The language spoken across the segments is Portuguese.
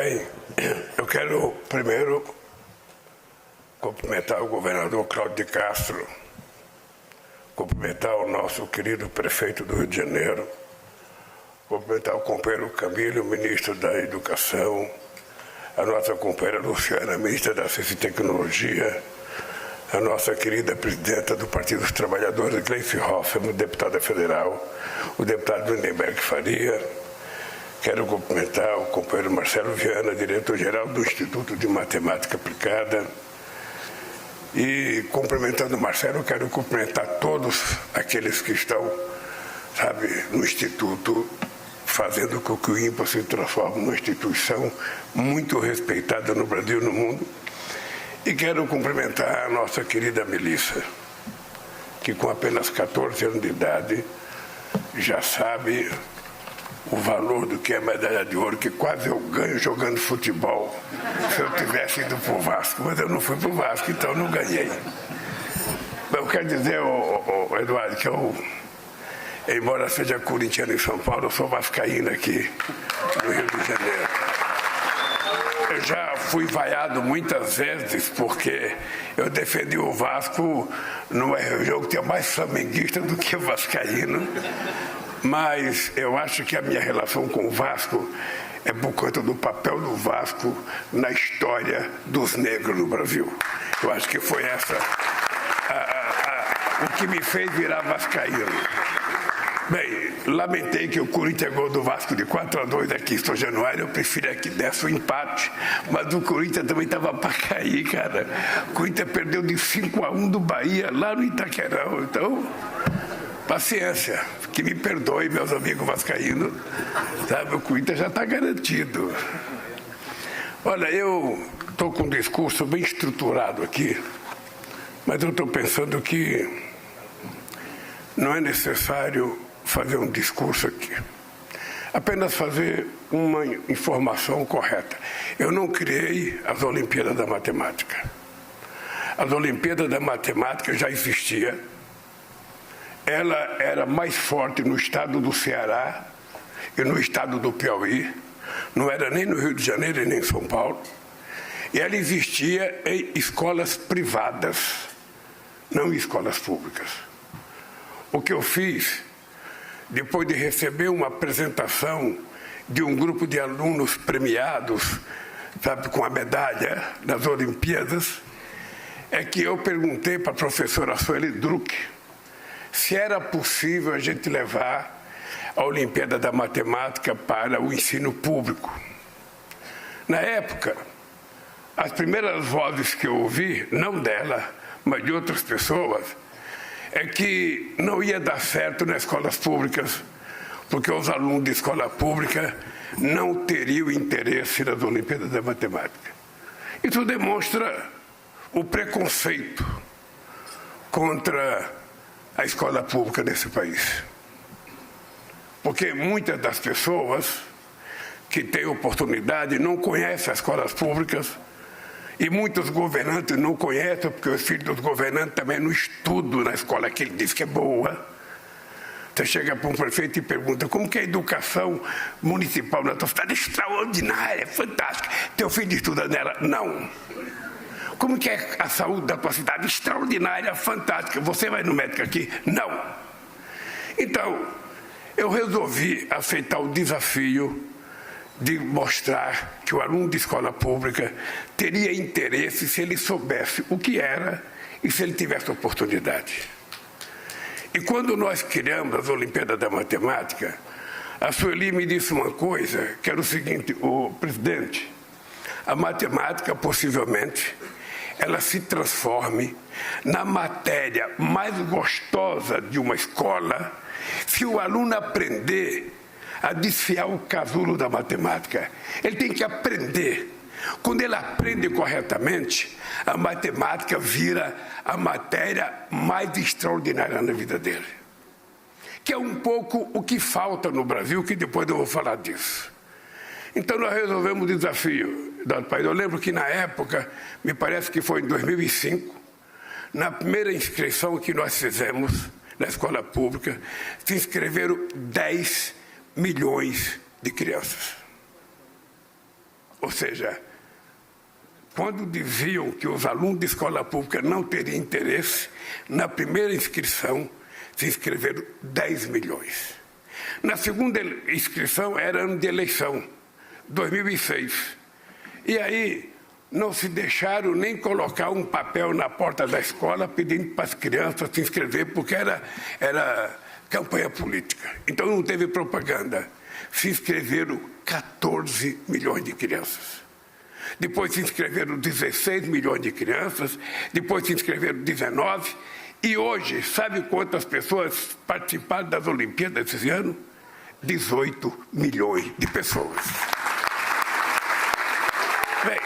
Bem, eu quero primeiro cumprimentar o governador Cláudio de Castro, cumprimentar o nosso querido prefeito do Rio de Janeiro, cumprimentar o companheiro Camilo, ministro da Educação, a nossa companheira Luciana, ministra da Ciência e Tecnologia, a nossa querida presidenta do Partido dos Trabalhadores, Gleice Hoffmann, deputada federal, o deputado Lindenberg Faria. Quero cumprimentar o companheiro Marcelo Viana, diretor-geral do Instituto de Matemática Aplicada. E, cumprimentando o Marcelo, quero cumprimentar todos aqueles que estão, no Instituto, fazendo com que o INPA se transforme numa instituição muito respeitada no Brasil e no mundo. E quero cumprimentar a nossa querida Melissa, que com apenas 14 anos de idade já sabe o valor do que é a medalha de ouro, que quase eu ganho jogando futebol se eu tivesse ido para o Vasco, mas eu não fui para o Vasco, então não ganhei. Eu quero dizer, Eduardo, que eu, embora seja corintiano em São Paulo, eu sou vascaíno aqui no Rio de Janeiro. Eu já fui vaiado muitas vezes porque eu defendi o Vasco no jogo que tinha mais flamenguista do que vascaíno. Mas eu acho que a minha relação com o Vasco é por conta do papel do Vasco na história dos negros no Brasil. Eu acho que foi essa o que me fez virar vascaíno. Bem, lamentei que o Corinthians ganhou do Vasco de 4-2 aqui em São Januário. Eu preferia que desse o empate, mas o Corinthians também estava para cair, cara. O Corinthians perdeu de 5-1 do Bahia lá no Itaquerão. Então, paciência, que me perdoe, meus amigos vascaínos, o Corinthians já está garantido. Olha, eu estou com um discurso bem estruturado aqui, mas eu estou pensando que não é necessário fazer um discurso aqui, apenas fazer uma informação correta. Eu não criei as Olimpíadas da Matemática. As Olimpíadas da Matemática já existiam. Ela era mais forte no estado do Ceará e no estado do Piauí, não era nem no Rio de Janeiro e nem em São Paulo, e ela existia em escolas privadas, não em escolas públicas. O que eu fiz, depois de receber uma apresentação de um grupo de alunos premiados, com a medalha das Olimpíadas, é que eu perguntei para a professora Sueli Druck se era possível a gente levar a Olimpíada da Matemática para o ensino público. Na época, as primeiras vozes que eu ouvi, não dela, mas de outras pessoas, é que não ia dar certo nas escolas públicas, porque os alunos de escola pública não teriam interesse nas Olimpíadas da Matemática. Isso demonstra o preconceito contra a escola pública nesse país. Porque muitas das pessoas que têm oportunidade não conhecem as escolas públicas e muitos governantes não conhecem, porque os filhos dos governantes também não estudam na escola que ele diz que é boa. Você chega para um prefeito e pergunta como que é a educação municipal na tua cidade? Extraordinária, fantástica. Teu filho estuda nela? Não. Como que é a saúde da tua cidade? Extraordinária, fantástica. Você vai no médico aqui? Não. Então, eu resolvi aceitar o desafio de mostrar que o aluno de escola pública teria interesse se ele soubesse o que era e se ele tivesse oportunidade. E quando nós criamos as Olimpíadas da Matemática, a Sueli me disse uma coisa, que era o seguinte: o presidente, a matemática possivelmente ela se transforme na matéria mais gostosa de uma escola se o aluno aprender a desfiar o casulo da matemática. Ele tem que aprender. Quando ele aprende corretamente, a matemática vira a matéria mais extraordinária na vida dele. Que é um pouco o que falta no Brasil, que depois eu vou falar disso. Então nós resolvemos o desafio do país. Eu lembro que na época, me parece que foi em 2005, na primeira inscrição que nós fizemos na escola pública, se inscreveram 10 milhões de crianças. Ou seja, quando diziam que os alunos de escola pública não teriam interesse, na primeira inscrição se inscreveram 10 milhões. Na segunda inscrição era ano de eleição, 2006. E aí não se deixaram nem colocar um papel na porta da escola pedindo para as crianças se inscrever, porque era campanha política. Então não teve propaganda. Se inscreveram 14 milhões de crianças. Depois se inscreveram 16 milhões de crianças, depois se inscreveram 19. E hoje, sabe quantas pessoas participaram das Olimpíadas esse ano? 18 milhões de pessoas. Bem,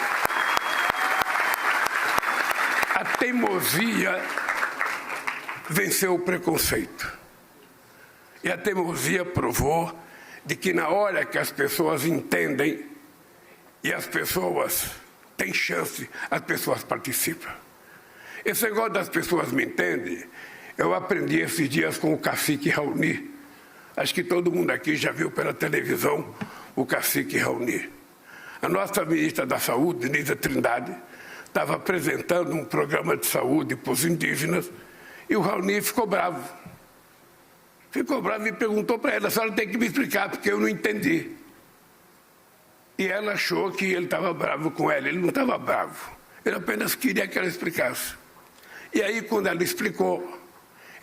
a teimosia venceu o preconceito. E a teimosia provou de que na hora que as pessoas entendem e as pessoas têm chance, as pessoas participam. Esse negócio das pessoas me entendem, eu aprendi esses dias com o cacique Raoni. Acho que todo mundo aqui já viu pela televisão o cacique Raoni. A nossa ministra da Saúde, Nízia Trindade, estava apresentando um programa de saúde para os indígenas e o Raoni ficou bravo. Ficou bravo e perguntou para ela: a senhora tem que me explicar, porque eu não entendi. E ela achou que ele estava bravo com ela. Ele não estava bravo. Ele apenas queria que ela explicasse. E aí, quando ela explicou,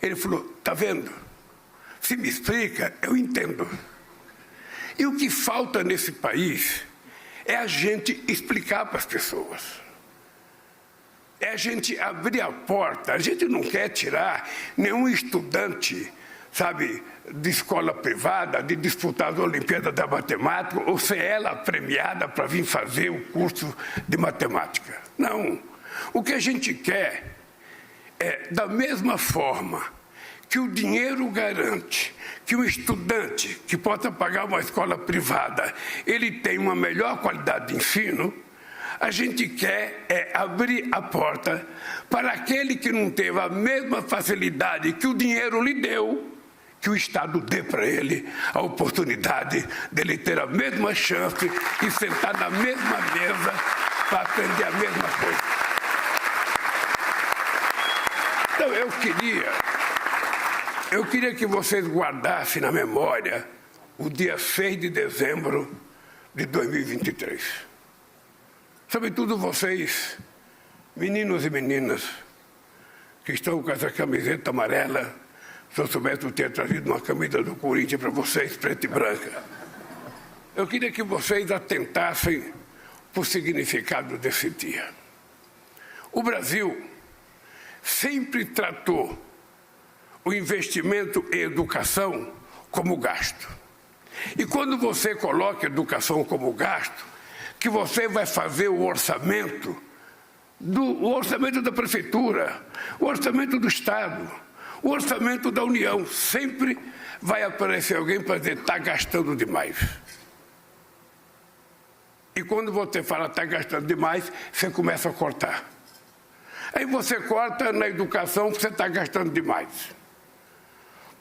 ele falou: está vendo? Se me explica, eu entendo. E o que falta nesse país é a gente explicar para as pessoas. É a gente abrir a porta. A gente não quer tirar nenhum estudante, sabe, de escola privada, de disputar as Olimpíadas da Matemática, ou ser ela premiada para vir fazer o curso de matemática. Não. O que a gente quer é, da mesma forma que o dinheiro garante que o estudante que possa pagar uma escola privada, ele tem uma melhor qualidade de ensino, a gente quer abrir a porta para aquele que não teve a mesma facilidade que o dinheiro lhe deu, que o Estado dê para ele a oportunidade dele ter a mesma chance e sentar na mesma mesa para aprender a mesma coisa. Então eu queria que vocês guardassem na memória o dia 6 de dezembro de 2023. Sobretudo vocês, meninos e meninas, que estão com essa camiseta amarela. Se eu soubesse, eu ter trazido uma camisa do Corinthians para vocês, preta e branca. Eu queria que vocês atentassem para o significado desse dia. O Brasil sempre tratou o investimento em educação como gasto. E quando você coloca educação como gasto, que você vai fazer o orçamento da prefeitura, o orçamento do Estado, o orçamento da União, sempre vai aparecer alguém para dizer: está gastando demais. E quando você fala está gastando demais, você começa a cortar. Aí você corta na educação, você está gastando demais.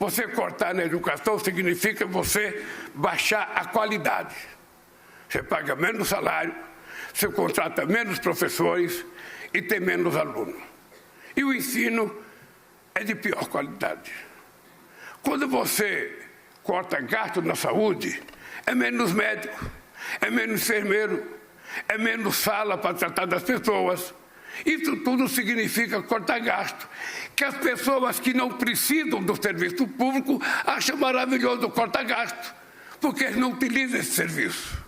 Você cortar na educação significa você baixar a qualidade. Você paga menos salário, você contrata menos professores e tem menos alunos. E o ensino é de pior qualidade. Quando você corta gasto na saúde, é menos médico, é menos enfermeiro, é menos sala para tratar das pessoas. Isso tudo significa cortar gasto. Que as pessoas que não precisam do serviço público acham maravilhoso cortar gasto, porque eles não utilizam esse serviço.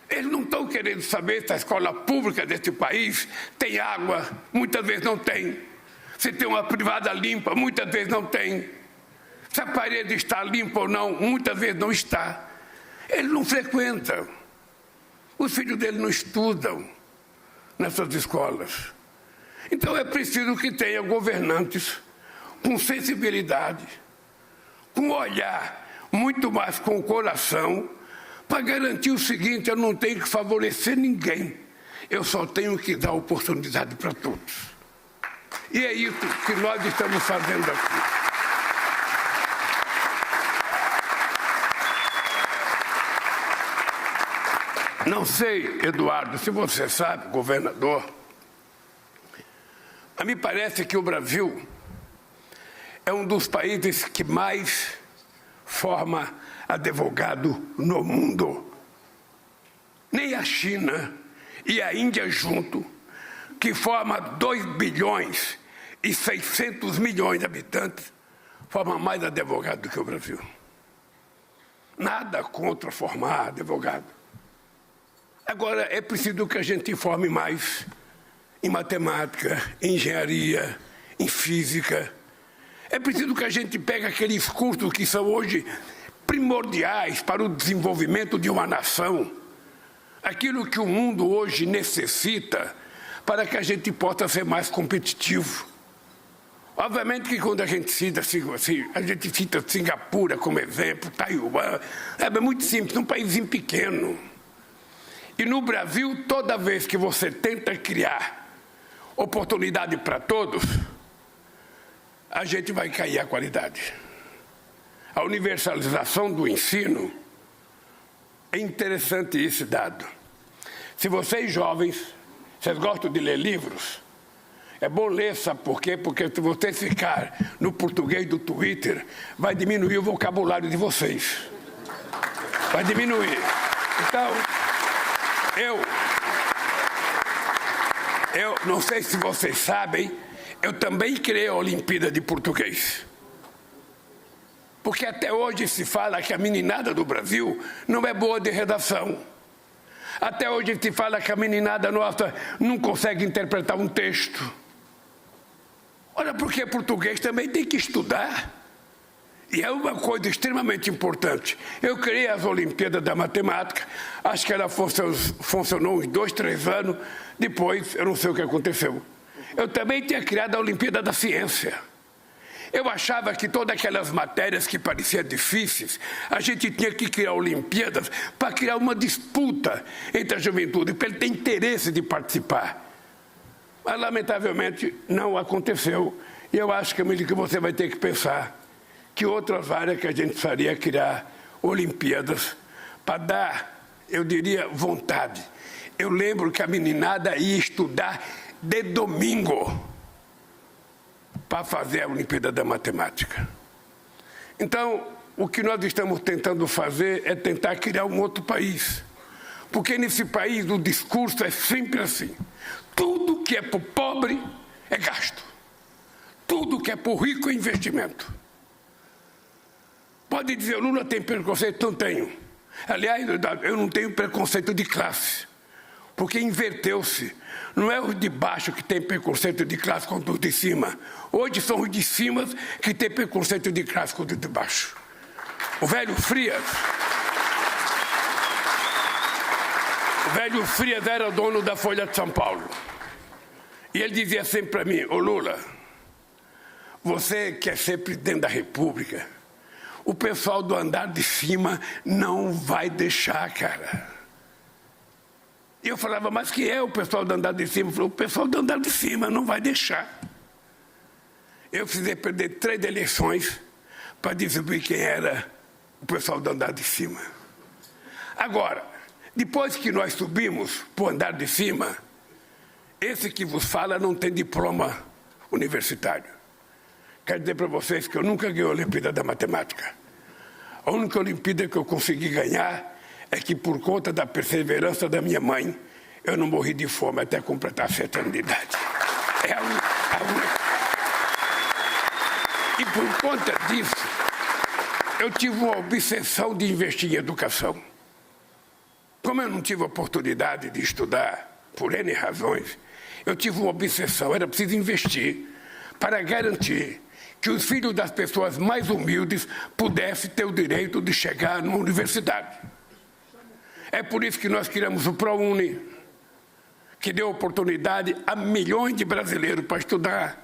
Eles não estão querendo saber se a escola pública desse país tem água, muitas vezes não tem. Se tem uma privada limpa, muitas vezes não tem. Se a parede está limpa ou não, muitas vezes não está. Eles não frequentam. Os filhos deles não estudam nessas escolas. Então é preciso que tenha governantes com sensibilidade, com olhar, muito mais com o coração, para garantir o seguinte: eu não tenho que favorecer ninguém, eu só tenho que dar oportunidade para todos. E é isso que nós estamos fazendo aqui. Não sei, Eduardo, se você sabe, governador, a mim parece que o Brasil é um dos países que mais forma advogado no mundo. Nem a China e a Índia junto, que forma 2 bilhões e 600 milhões de habitantes, forma mais advogado do que o Brasil. Nada contra formar advogado. Agora, é preciso que a gente forme mais em matemática, em engenharia, em física. É preciso que a gente pegue aqueles cursos que são hoje primordiais para o desenvolvimento de uma nação. Aquilo que o mundo hoje necessita para que a gente possa ser mais competitivo. Obviamente que quando a gente cita Singapura como exemplo, Taiwan, é muito simples, um paísinho pequeno. E no Brasil, toda vez que você tenta criar oportunidade para todos, a gente vai cair a qualidade. A universalização do ensino, é interessante esse dado. Se vocês jovens, vocês gostam de ler livros, é bom ler, sabe por quê? Porque se você ficar no português do Twitter, vai diminuir o vocabulário de vocês. Vai diminuir. Então, eu não sei se vocês sabem, eu também criei a Olimpíada de Português. Porque até hoje se fala que a meninada do Brasil não é boa de redação. Até hoje se fala que a meninada nossa não consegue interpretar um texto. Olha, porque português também tem que estudar. E é uma coisa extremamente importante. Eu criei as Olimpíadas da Matemática, acho que ela funcionou uns 2, 3 anos, depois eu não sei o que aconteceu. Eu também tinha criado a Olimpíada da Ciência. Eu achava que todas aquelas matérias que pareciam difíceis, a gente tinha que criar Olimpíadas para criar uma disputa entre a juventude, para ele ter interesse de participar. Mas, lamentavelmente, não aconteceu. E eu acho, Camille, que você vai ter que pensar que outras áreas que a gente precisaria criar Olimpíadas para dar, eu diria, vontade. Eu lembro que a meninada ia estudar de domingo para fazer a Olimpíada da Matemática. Então, o que nós estamos tentando fazer é tentar criar um outro país. Porque nesse país o discurso é sempre assim. Tudo que é para o pobre é gasto. Tudo que é para o rico é investimento. Pode dizer, o Lula tem preconceito? Não tenho. Aliás, eu não tenho preconceito de classe. Porque inverteu-se. Não é os de baixo que têm preconceito de classe contra os de cima. Hoje são os de cima que têm preconceito de classe contra os de baixo. O velho Frias era dono da Folha de São Paulo. E ele dizia sempre para mim, ô Lula, você quer ser presidente da República, o pessoal do andar de cima não vai deixar, cara. E eu falava, mas que é o pessoal do andar de cima? Ele falou, o pessoal do andar de cima não vai deixar. Eu precisei perder 3 eleições para descobrir quem era o pessoal do andar de cima. Agora, depois que nós subimos para o andar de cima, esse que vos fala não tem diploma universitário. Quero dizer para vocês que eu nunca ganhei a Olimpíada da Matemática. A única Olimpíada que eu consegui ganhar é que, por conta da perseverança da minha mãe, eu não morri de fome até completar 7 anos de idade. É a única. E por conta disso, eu tive uma obsessão de investir em educação. Como eu não tive oportunidade de estudar, por N razões, eu tive uma obsessão, era preciso investir para garantir que os filhos das pessoas mais humildes pudessem ter o direito de chegar numa universidade. É por isso que nós criamos o ProUni, que deu oportunidade a milhões de brasileiros para estudar.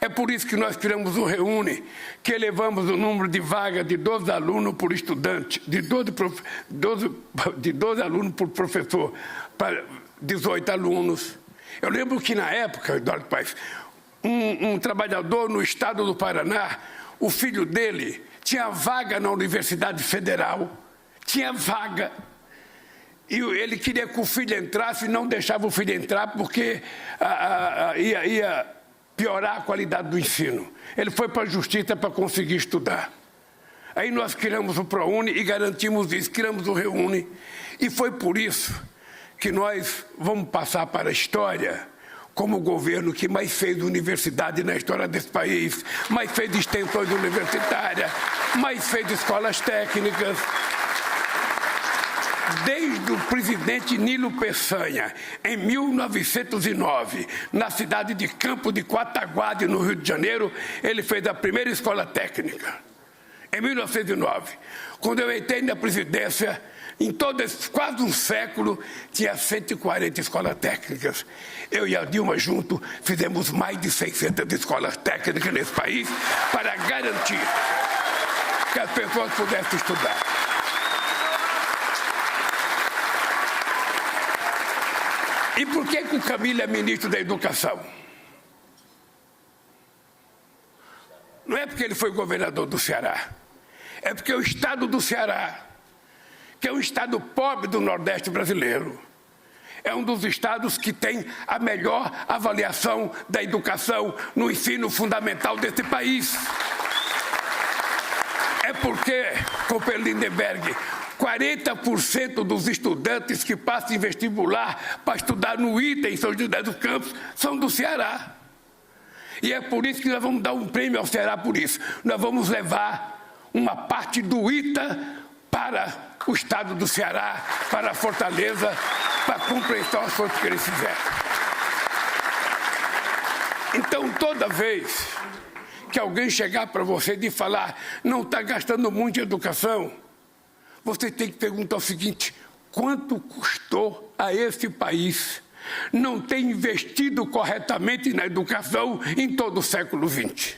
É por isso que nós criamos o Reúne, que elevamos o número de vagas de 12 alunos por estudante, de 12 alunos por professor, para 18 alunos. Eu lembro que na época, Eduardo Paes, um trabalhador no estado do Paraná, o filho dele tinha vaga na Universidade Federal, tinha vaga. E ele queria que o filho entrasse e não deixava o filho entrar porque ia piorar a qualidade do ensino. Ele foi para a justiça para conseguir estudar. Aí nós criamos o ProUni e garantimos isso, criamos o ReUni. E foi por isso que nós vamos passar para a história como o governo que mais fez universidade na história desse país, mais fez extensões universitárias, mais fez escolas técnicas. Desde o presidente Nilo Peçanha, em 1909, na cidade de Campo de Quataguade, no Rio de Janeiro, ele fez a primeira escola técnica. Em 1909, quando eu entrei na presidência, em todo esse quase um século, tinha 140 escolas técnicas. Eu e a Dilma junto fizemos mais de 600 escolas técnicas nesse país para garantir que as pessoas pudessem estudar. E por que o Camilo é ministro da Educação? Não é porque ele foi governador do Ceará. É porque o estado do Ceará, que é um estado pobre do Nordeste brasileiro, é um dos estados que tem a melhor avaliação da educação no ensino fundamental desse país. É porque, companheiro Lindenberg, 40% dos estudantes que passam em vestibular para estudar no ITA, em São José dos Campos, são do Ceará. E é por isso que nós vamos dar um prêmio ao Ceará por isso. Nós vamos levar uma parte do ITA para o estado do Ceará, para a Fortaleza, para compreensão as coisas que eles fizeram. Então, toda vez que alguém chegar para você e falar não está gastando muito em educação, você tem que perguntar o seguinte: quanto custou a esse país não ter investido corretamente na educação em todo o século XX?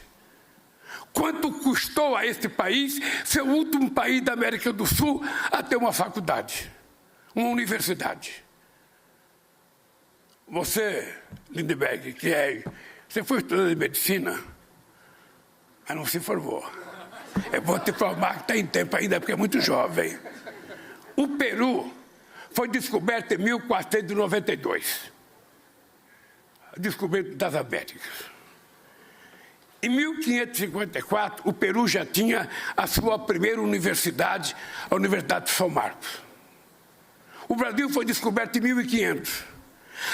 Quanto custou a esse país ser o último país da América do Sul a ter uma faculdade, uma universidade? Você, Lindenberg, você foi estudante de medicina, mas não se formou. É bom te informar que está em tempo ainda, porque é muito jovem. O Peru foi descoberto em 1492. Descoberto das Américas. Em 1554, o Peru já tinha a sua primeira universidade, a Universidade de São Marcos. O Brasil foi descoberto em 1500.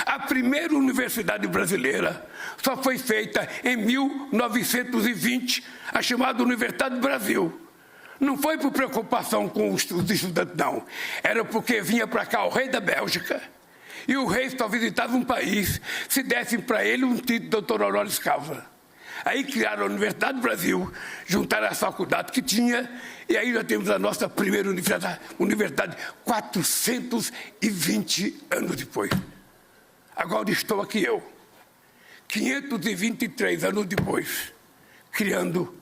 A primeira universidade brasileira só foi feita em 1920, a chamada Universidade do Brasil. Não foi por preocupação com os estudantes, não. Era porque vinha para cá o rei da Bélgica, e o rei só visitava um país se dessem para ele um título de doutor honoris causa. Aí criaram a Universidade do Brasil, juntaram as faculdades que tinha, e aí nós temos a nossa primeira universidade 420 anos depois. Agora estou aqui eu, 523 anos depois, criando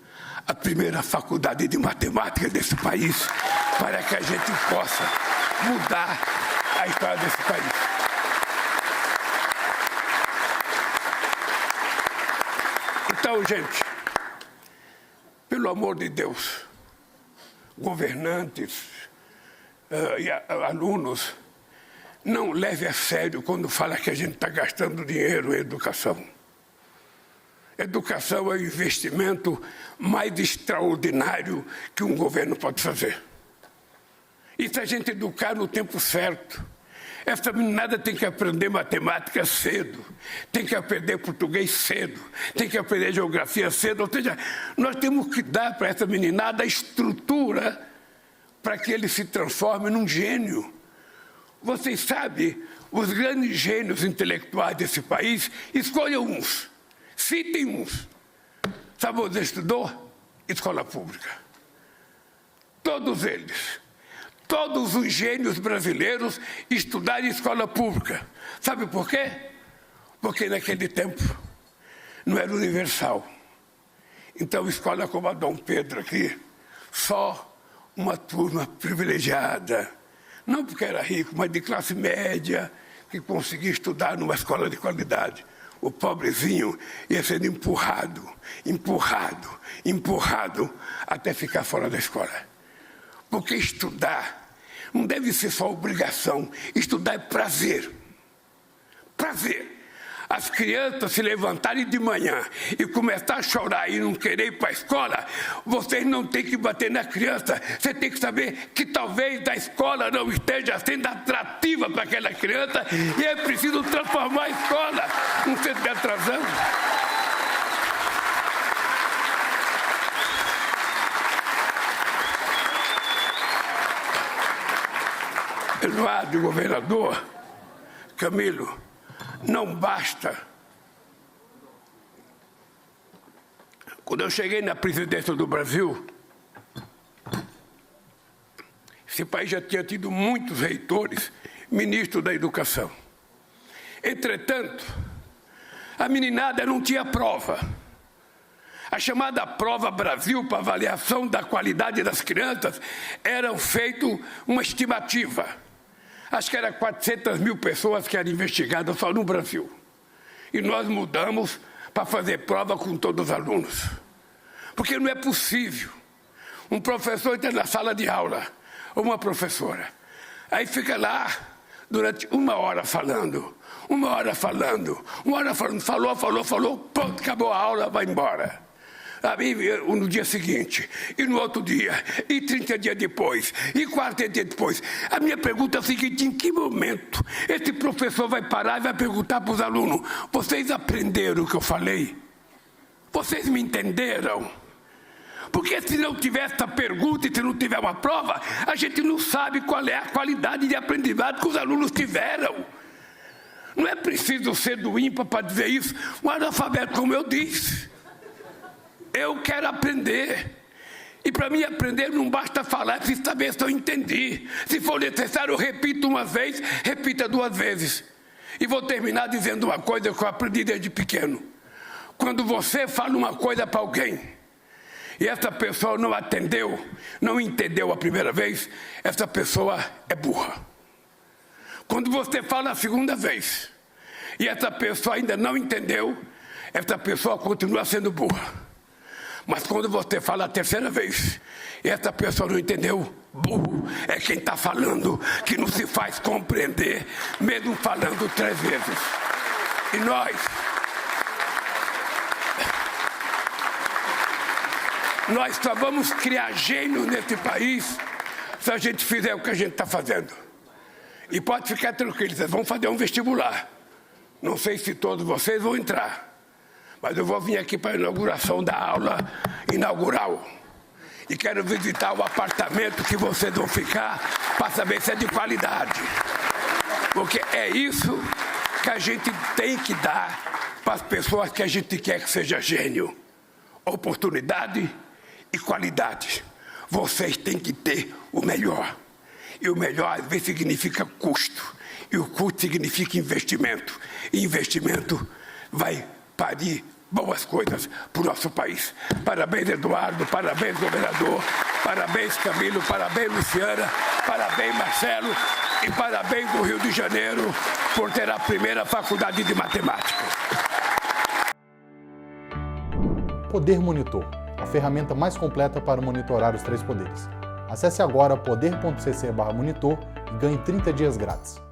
a primeira faculdade de matemática desse país, para que a gente possa mudar a história desse país. Então, gente, pelo amor de Deus, governantes e alunos, não leve a sério quando fala que a gente está gastando dinheiro em educação. Educação é o investimento mais extraordinário que um governo pode fazer. E se a gente educar no tempo certo, essa meninada tem que aprender matemática cedo, tem que aprender português cedo, tem que aprender geografia cedo. Ou seja, nós temos que dar para essa meninada a estrutura para que ele se transforme num gênio. Vocês sabem, os grandes gênios intelectuais desse país, escolham uns, citem uns. Sabe onde estudou? Escola pública. Todos eles. Todos os gênios brasileiros estudaram em escola pública. Sabe por quê? Porque naquele tempo não era universal. Então, escola como a Dom Pedro aqui, só uma turma privilegiada, não porque era rico, mas de classe média, que conseguia estudar numa escola de qualidade. O pobrezinho ia sendo empurrado, até ficar fora da escola. Porque estudar não deve ser só obrigação. Estudar é prazer. Prazer. As crianças se levantarem de manhã e começar a chorar e não querer ir para a escola, vocês não têm que bater na criança. Você tem que saber que talvez a escola não esteja sendo atrativa para aquela criança e é preciso transformar a escola num centro de atração. Eduardo, governador, Camilo, não basta. Quando eu cheguei na presidência do Brasil, esse país já tinha tido muitos reitores, ministros da educação. Entretanto, a meninada não tinha prova. A chamada Prova Brasil para avaliação da qualidade das crianças era feito uma estimativa. Acho que era 400 mil pessoas que eram investigadas só no Brasil. E nós mudamos para fazer prova com todos os alunos. Porque não é possível um professor entrar na sala de aula, ou uma professora, aí fica lá durante uma hora falando, falou, pronto, acabou a aula, vai embora. No dia seguinte, e no outro dia, e 30 dias depois, e 40 dias depois. A minha pergunta é a seguinte: em que momento esse professor vai parar e vai perguntar para os alunos: vocês aprenderam o que eu falei? Vocês me entenderam? Porque se não tiver essa pergunta e se não tiver uma prova, a gente não sabe qual é a qualidade de aprendizado que os alunos tiveram. Não é preciso ser do ímpar para dizer isso. Um analfabeto, como eu disse. Eu quero aprender. E para mim aprender não basta falar, preciso saber se eu entendi. Se for necessário, eu repito uma vez, repita 2 vezes. E vou terminar dizendo uma coisa que eu aprendi desde pequeno. Quando você fala uma coisa para alguém, e essa pessoa não atendeu, não entendeu a primeira vez, essa pessoa é burra. Quando você fala a segunda vez, e essa pessoa ainda não entendeu, essa pessoa continua sendo burra. Mas quando você fala a terceira vez, e essa pessoa não entendeu, burro é quem está falando, que não se faz compreender, mesmo falando 3 vezes. E nós só vamos criar gênio nesse país se a gente fizer o que a gente está fazendo. E pode ficar tranquilo, vocês vão fazer um vestibular. Não sei se todos vocês vão entrar. Mas eu vou vir aqui para a inauguração da aula inaugural. E quero visitar o apartamento que vocês vão ficar para saber se é de qualidade. Porque é isso que a gente tem que dar para as pessoas que a gente quer que seja gênio. Oportunidade e qualidade. Vocês têm que ter o melhor. E o melhor, às vezes, significa custo. E o custo significa investimento. E investimento vai parir boas coisas para o nosso país. Parabéns, Eduardo, parabéns, governador, parabéns, Camilo, parabéns, Luciana, parabéns, Marcelo, e parabéns do Rio de Janeiro por ter a primeira faculdade de matemática. Poder Monitor, a ferramenta mais completa para monitorar os 3 poderes. Acesse agora poder.cc/monitor e ganhe 30 dias grátis.